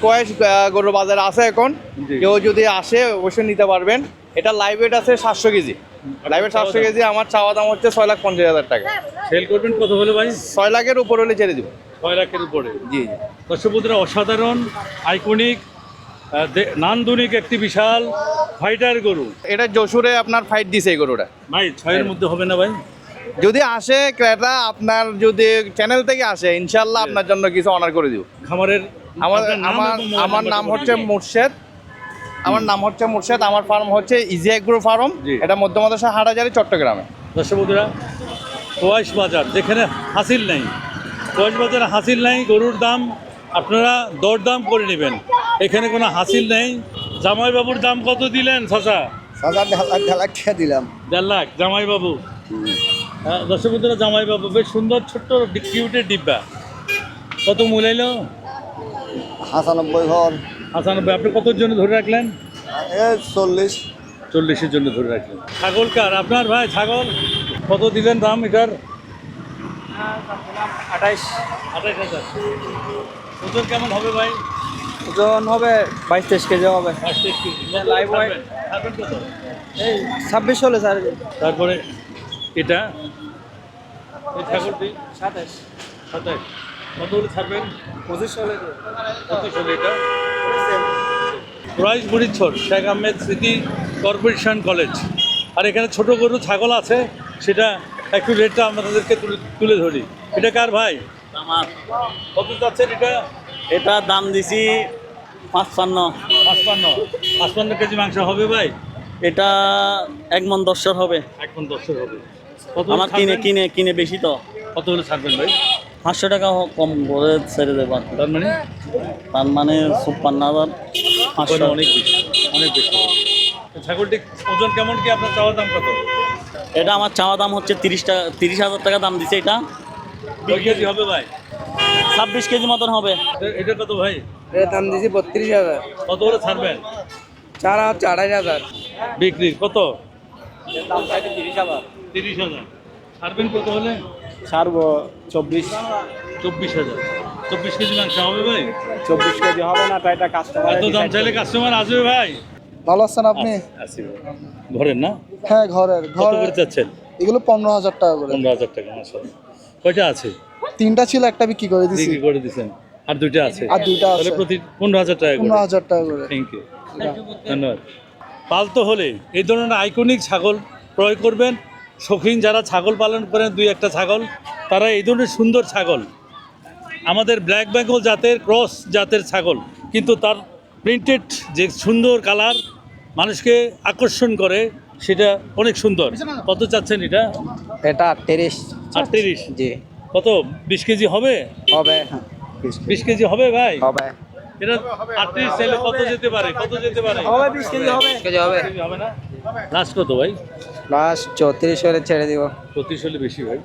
Squash গরুর বাজারে আছে এখন, কেউ যদি আসে অবশ্যই নিতে পারবেন। এটা লাইভ ওয়েট আছে 700 কেজি, লাইভ ওয়েট 700 কেজি। আমার চাওয়া দাম হচ্ছে 6,50,000 টাকা। সেল করবেন কত হলে ভাই? 6 লাখের উপর হলে ছেড়ে দিব। 6 লাখের উপরে। জি জি। দর্শক বন্ধুরা, অসাধারণ আইকনিক নান্দনিক একটি বিশাল ফাইটার গরু। এটা যশোরে আপনার ফাইট দিছে এই গরুটা। ভাই 6-এর মধ্যে হবে না ভাই? যদি আসে ক্রেতা, আপনার যদি চ্যানেল থেকে আসে, ইনশাল্লাহ আপনার জন্য কিছু অনার করে দিব। খামারের আমার নাম হচ্ছে মুর্শেদ। আমার ফার্ম হচ্ছে ইজি এগ্রো ফার্ম। এটা মধ্যমাদশা হাটহাজারী, চট্টগ্রামে। দর্শক বন্ধুরা, কোয়াইশ বাজার যেখানে হাসিল নেই, কোয়াইশ বাজারে হাসিল নেই, গরুর দাম আপনারা দরদাম করে নেবেন। এখানে কোনো হাসিল নেই। জামাইবাবুর দাম কত দিলেন চাচা? 1,5 লাখ টাকা দিলাম। 1.5 লাখ জামাইবাবু। দর্শক বন্ধুরা, জামাইবাবু বেশ সুন্দর ছোট্ট কিউটের ডিব্বা। কত মূল্যাইল? 95 ঘর। 95। আপনি কতর জন্য ধরে রাখলেন? 40। 40-এর জন্য ধরে রাখলেন। ছাগল কার? আপনার ভাই ছাগল কত দিলেন দাম এটার? 28,000। ওজন কেমন হবে ভাই? ওজন হবে 22-23 কেজি হবে। 22 কেজি। লাইভ ওয়েট ছাড়বেন কত? এই 26 হলে স্যার। তারপরে এটা এই ছাগলটি 27 কত হলে ছাড়বেন? 25 হলে। 25 হলে এটা। প্রাইস বুড়িচ্ছর শেখ আহমেদ স্মৃতি কর্পোরেশন কলেজ। আর এখানে ছোট গরু ছাগল আছে, সেটা একটু রেটটা আমাদেরকে তুলে ধরি। এটা কার ভাই? আমার। কত যাচ্ছেন এটা? এটা দাম দিছি 55। 55 কেজি মাংস হবে ভাই? এটা 1 মণ 10 হবে। 1 মণ 10 হবে। কত আমার কিনে বেশি তো। কত হলে ছাড়বেন ভাই? 500 টাকা কম করে ছেড়ে দেবো। তার মানে 56,500। অনেক বেশি, অনেক বেশি। ছাগলটি ওজন কেমন কি? আপনার চাওয়া দাম কত? এটা আমার চাওয়া দাম হচ্ছে 30,000 টাকা দাম দিছে। এটা কয় কেজি হবে ভাই? 26 কেজি মতন হবে। এটা কত ভাই? এর দাম দিছি 32,000। কত হলে ছাড়বেন? 4,500। বিক্রি কত? দাম চাইতে 30,000। 30,000। ছাড়বেন কত হলে? ছাড়বো 24। 24,000। 24 কেজি মাংস হবে ভাই? 24 কেজি হবে না, তাই এটা কাস্টমার। এত দাম চাইলে কাস্টমার আসবে ভাই? ভালো আছেন আপনি? আসি ভাই। ঘরের না? হ্যাঁ, ঘরের। কত করে চাচ্ছেন? এগুলো 15,000 টাকা করে। 15,000 টাকা মাশাআল্লাহ। কয়টা আছে? 3টা ছিল, একটা বিক্রি করে দিছি। বিক্রি করে দিয়েছেন, আর 2টা আছে। আর 2টা আছে। তাহলে প্রতি 15,000 টাকা করে। 15,000 টাকা করে। থ্যাংক ইউ, ধন্যবাদ। পালতে হলে এই ধরনের আইকনিক ছাগল ক্রয় করবেন। শৌখিন যারা ছাগল পালন করেন, 2-1টা ছাগল, তারা এই ধরনের সুন্দর ছাগল, আমাদের ব্ল্যাক বেঙ্গল জাতের ক্রস জাতের ছাগল, কিন্তু তার প্রিন্টেড যে সুন্দর কালার মানুষকে আকর্ষণ করে, সেটা অনেক সুন্দর। কত চাচ্ছেন এটা? এটা 38। 38? জি। কত 20 কেজি হবে? হবে। 20 কেজি হবে ভাই? হবে। এটা 38 চাইলে কত যেতে পারে? কত যেতে পারে? হবে 20 কেজি হবে। 20 কেজি হবে। হবে না? লাস্ট কত ভাই? লাস্ট 34 হলে ছেড়ে দিব। 35 হলে বেশি ভাই।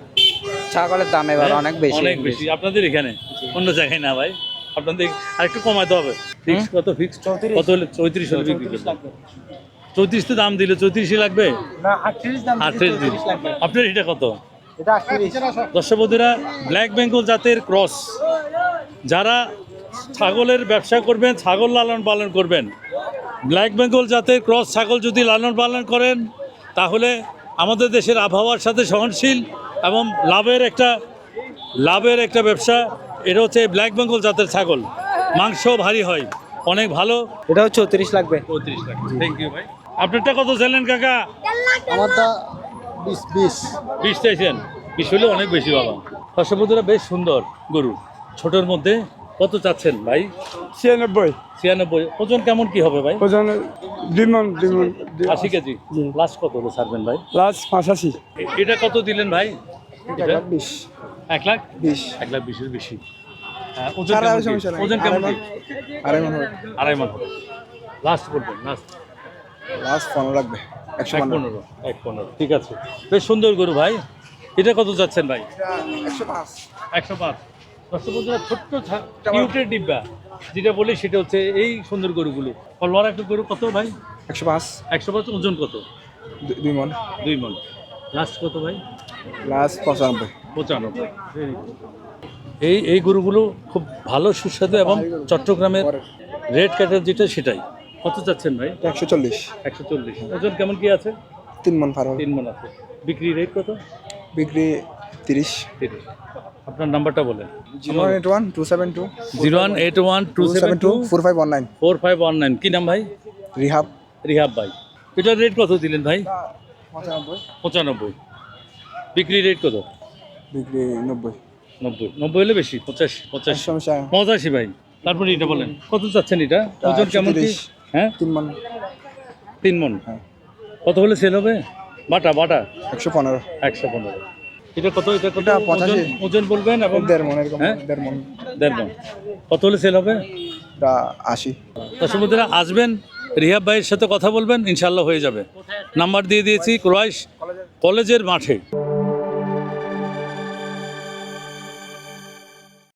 ছাগলের দাম এবার অনেক বেশি। অনেক বেশি আপনাদের এখানে, অন্য জায়গায় না ভাই। আপনাদের আরেকটু কমাতে হবে। ফিক্স কত? ফিক্স কত হলে? 34 হলে বিক্রি করবেন। 34 তো দাম দিলে 34 লাগবে না, 38 দাম। 38 দিন। আপনার এটা কত? এটা 38। দর্শক বন্ধুরা, ব্ল্যাক বেঙ্গল জাতের ক্রস, যারা ছাগলের ব্যবসা করবেন, ছাগল লালন পালন করবেন, ব্ল্যাক বেঙ্গল জাতের ক্রস ছাগল যদি লালন পালন করেন, তাহলে আমাদের দেশের আবহাওয়ার সাথে সহনশীল এবং লাভের একটা ব্যবসা। এটা হচ্ছে ব্ল্যাক বেঙ্গল জাতের ছাগল, মাংস ভারী হয়, অনেক ভালো। এটাও 34 লাগবে। 34 লাখ। থ্যাংক ইউ ভাই। আপনারটা কত চাইলেন কাকা? আমারটা 20। 20 চাইছেন? 20 হলে অনেক বেশি বাবা। দর্শক বন্ধুরা, বেশ সুন্দর গরু, ছোটোর মধ্যে। কত চাচ্ছেন ভাই? 96। 96। ওজন কেমন কি হবে ভাই? ওজন 2 মণ। 80 কেজি। লাস্ট কত হলে ছাড়বেন ভাই? লাস্ট 85। এটা কত দিলেন ভাই? এটা 20। 1 লাখ 20। 1 লাখ 20-এর বেশি। ওজন কেমন কি? ওজন কেমন কি? 2.5 মণ হবে। 2.5 মণ হবে। লাস্ট বলবেন? লাস্ট 15 লাগবে। 115। 115 ঠিক আছে। বেশ সুন্দর গরু ভাই। এটা কত যাচ্ছেন ভাই? 105। 105। দর্শক বন্ধুরা, ছোট্ট কিউটের ডিব্বা যেটা বলি, সেটা হচ্ছে এই সুন্দর গরুগুলো। কলওয়ার একটা গরু কত ভাই? 105। 105। ওজন কত? 2 মণ। 2 মণ। লাস্ট কত ভাই? লাস্ট 95। 95। এই গরুগুলো খুব ভালো সুস্বাদু এবং চট্টগ্রামের রেড ক্যাটের যেটা সেটাই কত চাচ্ছেন ভাই? 140, 140। ওজন কেমন কি আছে? 3 মন পার হবে। 3 মণ আছে। বিক্রি রেট কত? বিক্রি 30। 30। আপনার নাম্বারটা বলেন। 0181 272 0181 272 4519। 4519। কি নাম ভাই? রিহাব রিহাব ভাই। এটার রেট কত দিলেন ভাই? 95, 95। বিক্রি রেট কত? বিক্রি 90। 90 হলে বেশি। 85 সমস্যা 85 ভাই। তারপরে এটা বলেন কত চাচ্ছেন এটা? ওজন কেমন কি? 130, হ্যাঁ 3 মন 3 মণ। হ্যাঁ। কত হলে সেল হবে? বাটা 115। 115। এটা কত? এটা কত? এটা 85 ওজন বলবেন এবং 1.5 মন এরকম, হ্যাঁ? 1.5 মন। 1.5 মণ। কত হলে সেল হবে? এটা 80। দর্শক বন্ধুরা আসবেন, রিহাব ভাইয়ের সাথে কথা বলবেন, ইনশাল্লাহ হয়ে যাবে। নাম্বার দিয়ে দিয়েছি ক্রয়েশ কলেজের মাঠে।